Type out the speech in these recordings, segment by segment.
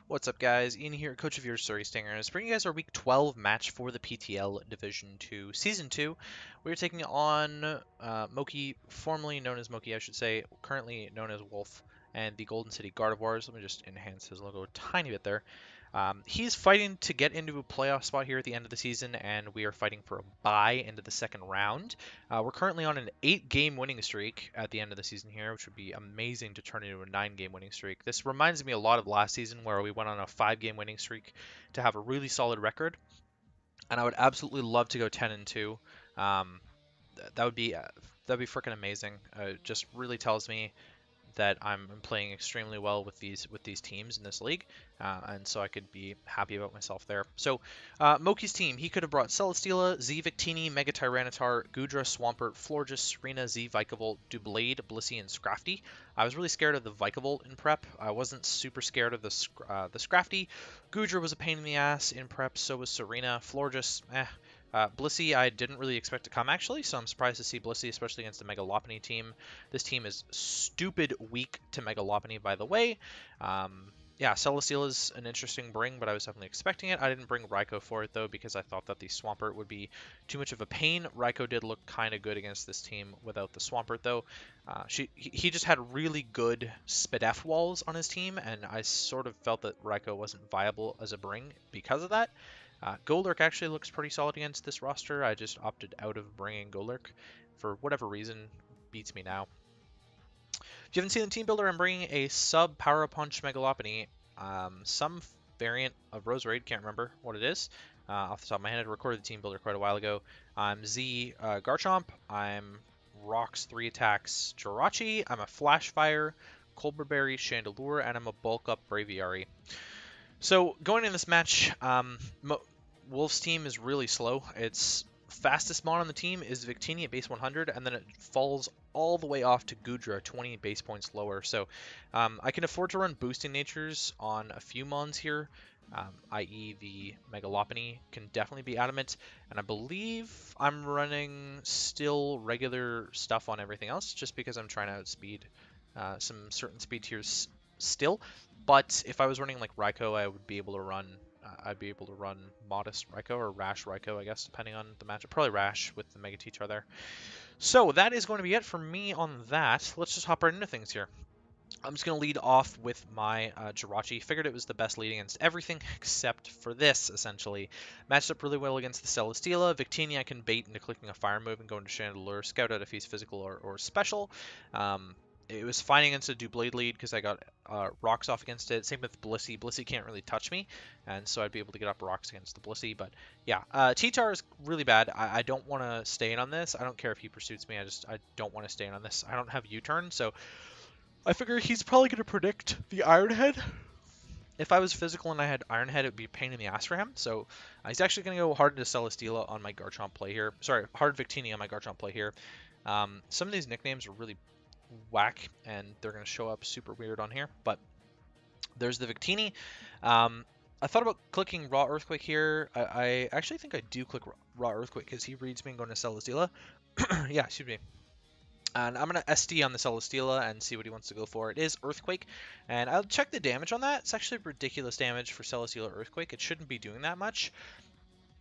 What's up, guys? Ian here, coach of your Surrey Stingers, bringing you guys our Week 12 match for the PTL Division 2 Season 2. We're taking on Moki, formerly known as Moki, I should say, currently known as Wolff, and the Golden City Gardevoirs. Let me just enhance his logo a tiny bit there. He's fighting to get into a playoff spot here at the end of the season, and we are fighting for a bye into the second round. We're currently on an 8-game winning streak at the end of the season here, which would be amazing to turn into a 9-game winning streak. This reminds me a lot of last season where we went on a 5-game winning streak to have a really solid record, and I would absolutely love to go 10-2. That would be freaking amazing. It just really tells me that I'm playing extremely well with these teams in this league, and so I could be happy about myself there. So Moki's team, he could have brought Celesteela, Z Victini, Mega Tyranitar, Goodra, Swampert, Florges, Serena, Z Vikavolt, Doublade, Blissey, and Scrafty. I was really scared of the Vikavolt in prep. I wasn't super scared of the Scrafty. Goodra was a pain in the ass in prep, so was Serena. Florges, Blissey, I didn't really expect to come, actually, so I'm surprised to see Blissey, especially against the Mega Lopunny team. This team is stupid weak to Mega Lopunny, by the way. Yeah, Celesteela is an interesting bring, but I was definitely expecting it. I didn't bring Raikou for it, though, because I thought that the Swampert would be too much of a pain. Raikou did look kind of good against this team without the Swampert, though. He just had really good Spadef walls on his team, and I sort of felt that Raikou wasn't viable as a bring because of that. Golurk actually looks pretty solid against this roster. I just opted out of bringing Golurk for whatever reason. Beats me now. If you haven't seen the team builder, I'm bringing a sub Power Punch Mega Lopunny. Some variant of Roserade, can't remember what it is. Off the top of my head, I recorded the team builder quite a while ago. I'm Z Garchomp. I'm Rocks 3 attacks Jirachi. I'm a Flash Fire, Colbur Berry, Chandelure, and I'm a Bulk Up Braviary. So going in this match, Wolff's team is really slow. Its fastest mon on the team is Victini at base 100, and then it falls all the way off to Goodra, 20 base points lower. So I can afford to run boosting natures on a few mons here, i.e. the Mega Lopunny can definitely be adamant, and I believe I'm running still regular stuff on everything else, just because I'm trying to outspeed some certain speed tiers still. But if I was running like Raikou, I would be able to run. I'd be able to run Modest Raikou or Rash Raikou, I guess, depending on the matchup. Probably Rash with the Mega T-Char there. So that is going to be it for me on that. Let's just hop right into things here. I'm just going to lead off with my Jirachi. Figured it was the best lead against everything except for this, essentially. Matched up really well against the Celesteela. Victini I can bait into clicking a fire move and go into Chandelure, scout out if he's physical or special. It was fine against a Doublade lead because I got rocks off against it. Same with Blissey. Blissey can't really touch me, and so I'd be able to get up rocks against the Blissey. But yeah, T-Tar is really bad. I don't want to stay in on this. I don't care if he pursues me. I don't want to stay in on this. I don't have U-turn, so I figure he's probably going to predict the Iron Head. If I was physical and I had Iron Head, it would be a pain in the ass for him. So he's actually going to go hard into Celesteela on my Garchomp play here. Sorry, hard Victini on my Garchomp play here. Some of these nicknames are really whack, and they're going to show up super weird on here, but there's the Victini. I thought about clicking Raw Earthquake here. I actually think I do click Raw Earthquake because he reads me and going to Celesteela. Yeah, excuse me. And I'm going to SD on the Celesteela and see what he wants to go for. It is Earthquake, and I'll check the damage on that. It's actually ridiculous damage for Celesteela Earthquake. It shouldn't be doing that much.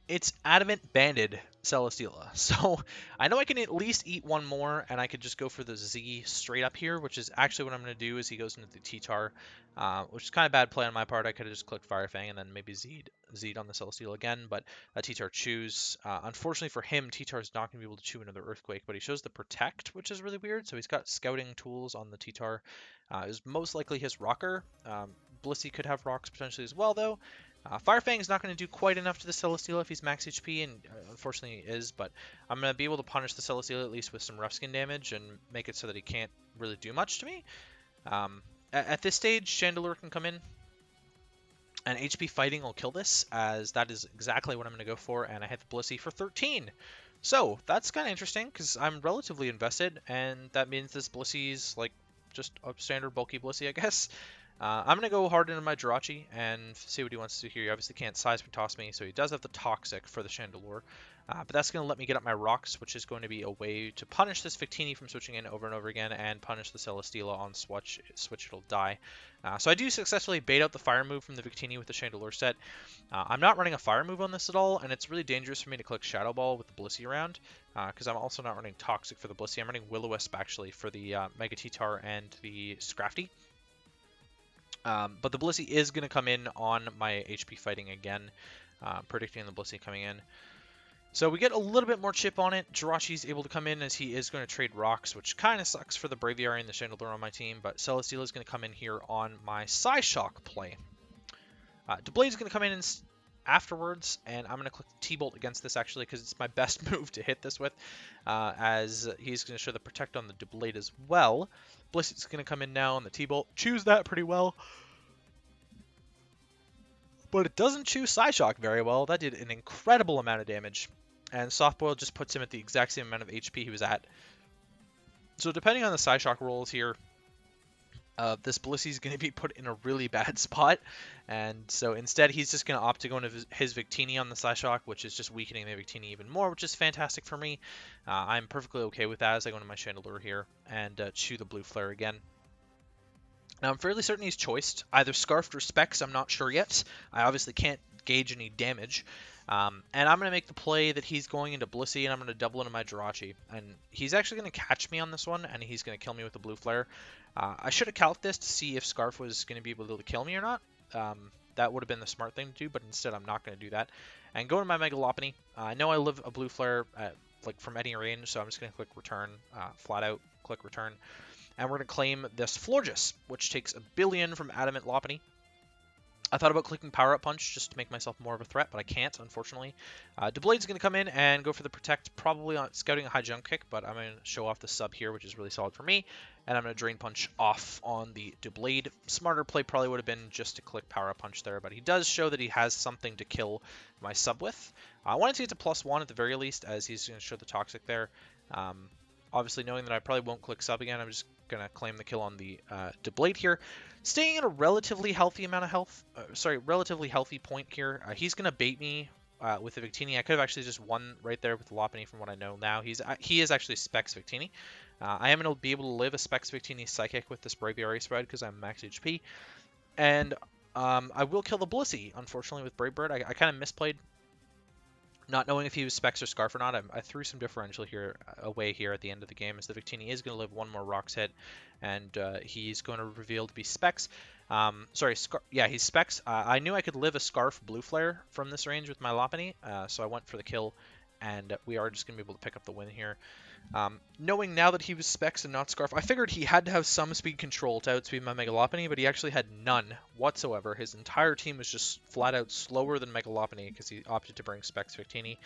It's Adamant Banded Celesteela, so I know I can at least eat one more, and I could just go for the Z straight up here, which is actually what I'm going to do. Is he goes into the T-Tar, which is kind of bad play on my part. I could have just clicked Fire Fang and then maybe Z'd on the Celesteela again, but T-Tar chews. Unfortunately for him, T-Tar is not going to be able to chew another Earthquake, but he shows the Protect, which is really weird. So he's got scouting tools on the T-Tar. Is most likely his Rocker. Blissey could have rocks potentially as well, though. Fire Fang is not going to do quite enough to the Celesteela if he's max HP, and unfortunately he is, but I'm going to be able to punish the Celesteela at least with some rough skin damage and make it so that he can't really do much to me. At this stage, Chandelure can come in, and HP Fighting will kill this, as that is exactly what I'm going to go for, and I hit the Blissey for 13. So that's kind of interesting, because I'm relatively invested, and that means this Blissey's like just a standard bulky Blissey, I guess. I'm going to go hard into my Jirachi and see what he wants to do here. He obviously can't Seismic Toss me, so he does have the Toxic for the Chandelure. But that's going to let me get up my rocks, which is going to be a way to punish this Victini from switching in over and over again, and punish the Celesteela on switch. It'll die. So I do successfully bait out the fire move from the Victini with the Chandelure set. I'm not running a fire move on this at all, and it's really dangerous for me to click Shadow Ball with the Blissey around, because I'm also not running Toxic for the Blissey. I'm running Will-O-Wisp actually for the Mega T-Tar and the Scrafty. But the Blissey is going to come in on my HP fighting again, predicting the Blissey coming in. So we get a little bit more chip on it. Jirachi's able to come in as he is going to trade rocks, which kind of sucks for the Braviary and the Chandelure on my team, but Celesteela is going to come in here on my Psyshock play. Deblade's going to come in afterwards, and I'm going to click T-Bolt against this actually because it's my best move to hit this with, as he's going to show the Protect on the Deblade as well. Blissey's going to come in now on the T-Bolt. Choose that pretty well. But it doesn't choose Psyshock very well. That did an incredible amount of damage. And Softboil just puts him at the exact same amount of HP he was at. So depending on the Psyshock rolls here, this Blissey is going to be put in a really bad spot. And so instead he's just going to opt to go into his Victini on the Psyshock, which is just weakening the Victini even more, which is fantastic for me. I'm perfectly okay with that as I go into my Chandelure here and chew the Blue Flare again. Now, I'm fairly certain he's choiced, either Scarfed or Specs, I'm not sure yet. I obviously can't gauge any damage. And I'm going to make the play that he's going into Blissey, and I'm going to double into my Jirachi. And he's actually going to catch me on this one, and he's going to kill me with the Blue Flare. I should have calced this to see if Scarf was going to be able to kill me or not. That would have been the smart thing to do, but instead I'm not going to do that. And go to my Mega Lopunny. I know I live a Blue Flare like from any range, so I'm just going to click Return, flat out, click Return. And we're going to claim this Florges, which takes 1 billion from Adamant Lopunny. I thought about clicking Power Up Punch just to make myself more of a threat, but I can't, unfortunately. Deblade's going to come in and go for the Protect, probably on scouting a high jump kick, but I'm going to show off the sub here, which is really solid for me. And I'm going to Drain Punch off on the Deblade. Smarter play probably would have been just to click Power Up Punch there, but he does show that he has something to kill my sub with. I wanted to get to +1 at the very least, as he's going to show the Toxic there. Obviously, knowing that I probably won't click sub again, I'm just going to claim the kill on the Deblade here. Staying at a relatively healthy amount of health, relatively healthy point here. He's going to bait me with the Victini. I could have actually just won right there with the Lopunny from what I know now. He is actually Specs Victini. I am going to be able to live a Specs Victini Psychic with this Braviary spread because I'm max HP. And I will kill the Blissey, unfortunately, with Brave Bird. I kind of misplayed, not knowing if he was Specs or Scarf or not. I threw some differential away here at the end of the game, as the Victini is going to live one more Rocks hit, and he's going to reveal to be Specs. Yeah, he's Specs. I knew I could live a Scarf Blue Flare from this range with my Lopunny, so I went for the kill, and we are just going to be able to pick up the win here. Knowing now that he was Specs and not Scarf, I figured he had to have some speed control to outspeed my Mega Lopunny, but he actually had none whatsoever. His entire team was just flat out slower than Mega Lopunny because he opted to bring Specs Victini.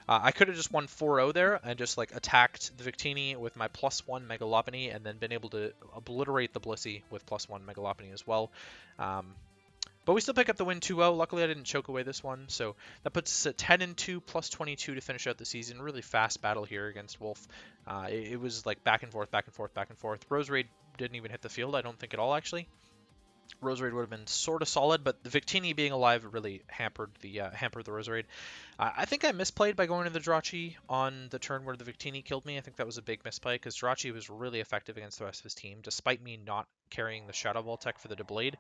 I could have just won 4-0 there and just like attacked the Victini with my +1 Mega Lopunny and then been able to obliterate the Blissey with +1 Mega Lopunny as well. But we still pick up the win 2-0. Luckily, I didn't choke away this one, so that puts us at 10-2 +22 to finish out the season. Really fast battle here against Wolff. It was like back and forth, back and forth, back and forth. Roserade didn't even hit the field, I don't think at all, actually. Roserade would have been sort of solid, but the Victini being alive really hampered the Roserade. I think I misplayed by going to the Jirachi on the turn where the Victini killed me. I think that was a big misplay because Jirachi was really effective against the rest of his team, despite me not carrying the Shadow Ball tech for the Deblade.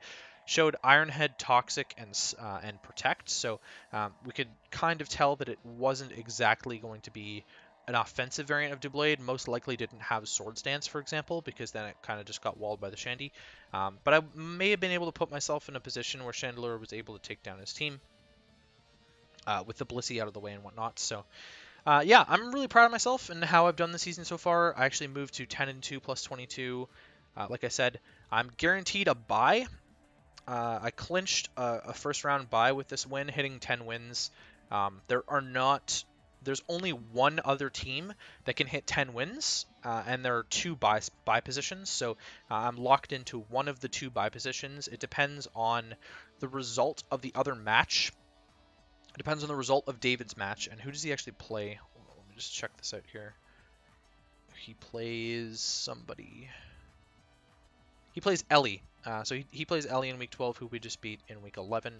Showed Iron Head, Toxic, and Protect, so we could kind of tell that it wasn't exactly going to be an offensive variant of Deblade. Most likely didn't have Swords Dance, for example, because then it kind of just got walled by the Shandy. But I may have been able to put myself in a position where Chandelure was able to take down his team with the Blissey out of the way and whatnot. So yeah, I'm really proud of myself and how I've done the season so far. I actually moved to 10-2 +22. Like I said, I'm guaranteed a bye. I clinched a first round bye with this win, hitting 10 wins. There's only one other team that can hit 10 wins, and there are 2 bye positions, so I'm locked into one of the 2 bye positions. It depends on the result of the other match. It depends on the result of David's match, and who does he actually play? Let me just check this out here. He plays somebody. He plays Ellie. So he plays Ellie in week 12, who we just beat in week 11.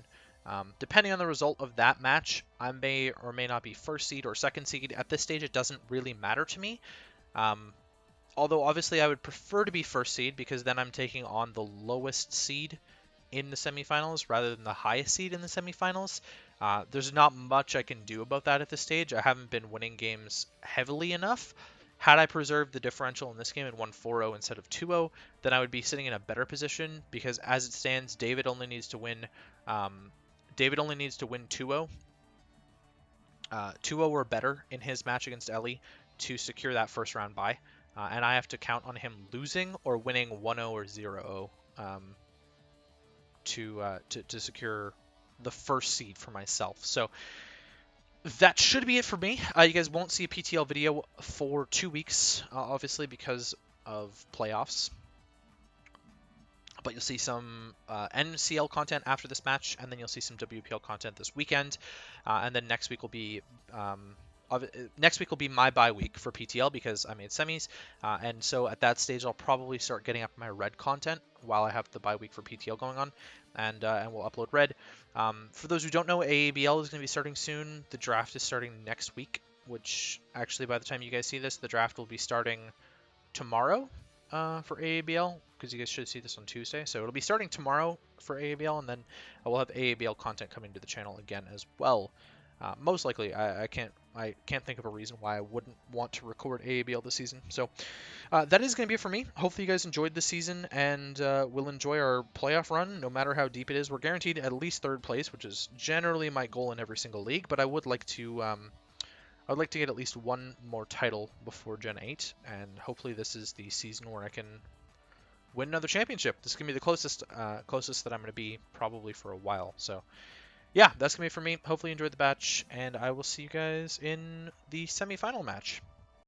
Depending on the result of that match, I may or may not be first seed or second seed. At this stage, it doesn't really matter to me. Although obviously I would prefer to be first seed because then I'm taking on the lowest seed in the semifinals rather than the highest seed in the semifinals. There's not much I can do about that at this stage. I haven't been winning games heavily enough. Had I preserved the differential in this game and won 4-0 instead of 2-0, then I would be sitting in a better position because as it stands, David only needs to win. David only needs to win 2-0. 2-0 or better in his match against Ellie to secure that first round bye. And I have to count on him losing or winning 1-0 or 0-0 to secure the first seed for myself. So that should be it for me. You guys won't see a PTL video for 2 weeks, obviously because of playoffs. But you'll see some NCL content after this match, and then you'll see some WPL content this weekend, and then next week will be my bye week for PTL because I made semis, and so at that stage I'll probably start getting up my red content while I have the bye week for PTL going on, and we'll upload red. For those who don't know, AABL is going to be starting soon. The draft is starting next week, which actually by the time you guys see this, the draft will be starting tomorrow for AABL, because you guys should see this on Tuesday. So it'll be starting tomorrow for AABL, and then I will have AABL content coming to the channel again as well. Most likely, I can't think of a reason why I wouldn't want to record AABL this season. So that is going to be it for me. Hopefully you guys enjoyed the season and will enjoy our playoff run, no matter how deep it is. We're guaranteed at least third place, which is generally my goal in every single league. But I would like to get at least one more title before Gen 8, and hopefully this is the season where I can win another championship. This is going to be the closest that I'm going to be probably for a while. So yeah, that's going to be it for me. Hopefully you enjoyed the batch, and I will see you guys in the semifinal match.